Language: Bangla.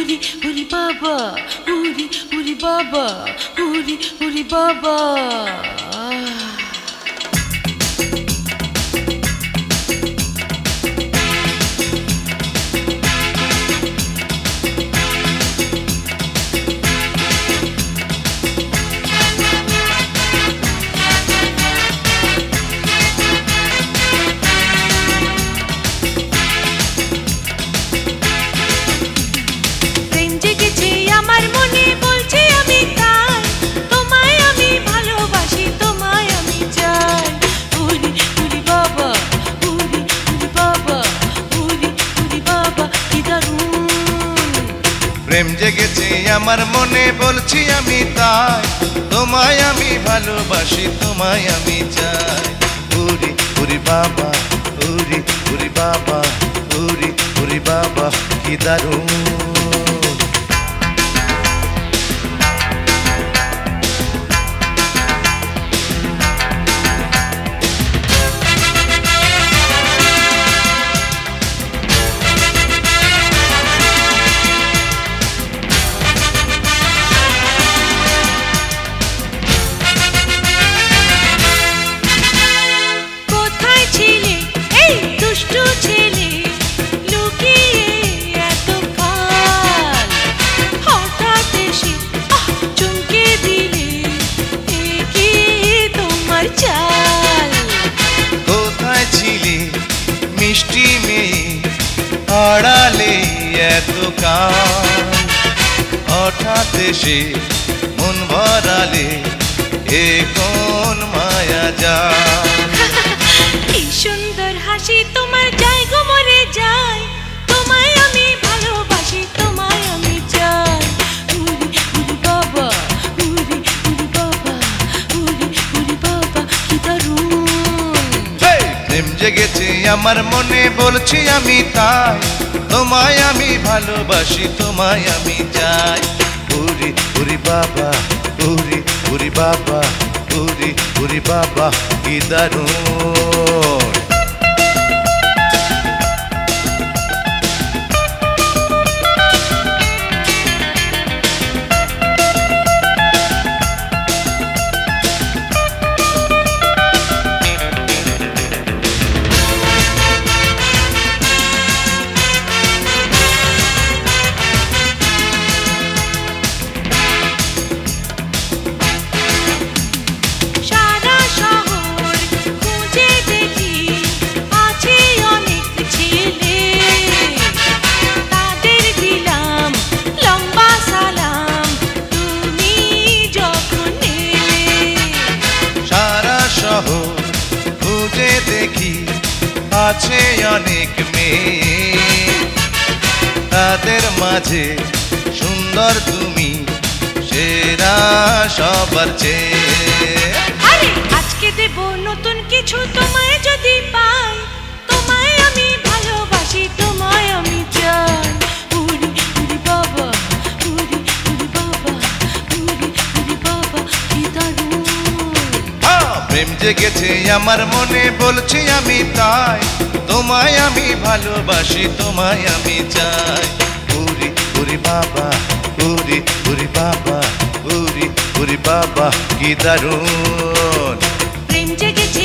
উরি উরি বাবা, উরি উরি বাবা, উরি উরি বাবা। প্রেম জেগেছে আমার মনে বলছি আমি তাই, তোমায় আমি ভালোবাসি তোমায় আমি চাই। উরি উরি বাবা, উরি উরি বাবা, উরি উরি বাবা কি দারুণ। মিষ্টি মেয়ে আড়ালে এত কাল, হঠাৎ এসে মন ভরালে এ কোন মায়া যায়। কি সুন্দর হাসি তোমার, যাই গো মরে যাই, তোমায় আমি ভালোবাসি তোমায় আমি চাই। উরি উরি বাবা, উরি উরি বাবা, উরি উরি বাবা কি দারুণ। প্রেম জেগেছে আমার মনে বলছি আমি তাই, তোমায় আমি ভালোবাসি তোমায় আমি চাই। উরি উরি বাবা, উরি উরি বাবা, উরি উরি বাবা কি দারুণ। খুঁজে দেখি আছে অনেক মেয়ে, তাদের মাঝে সুন্দর তুমি সেরা সবার চেয়ে। আরে আজকে দেব নতুন কিছু তোমায় যদি পাই, তোমায় আমি ভালোবাসি তোমায় আমি চাই। উরি উরি বাবা, উরি উরি বাবা, উরি উরি বাবা কি দারুণ। প্রেম জেগেছে আমার মনে বলছি আমি তাই, তোমায় আমি ভালোবাসি তোমায় আমি চাই। উরি উরি বাবা, উরি উরি বাবা, উরি উরি বাবা কি দারুণ। প্রেম জেগেছে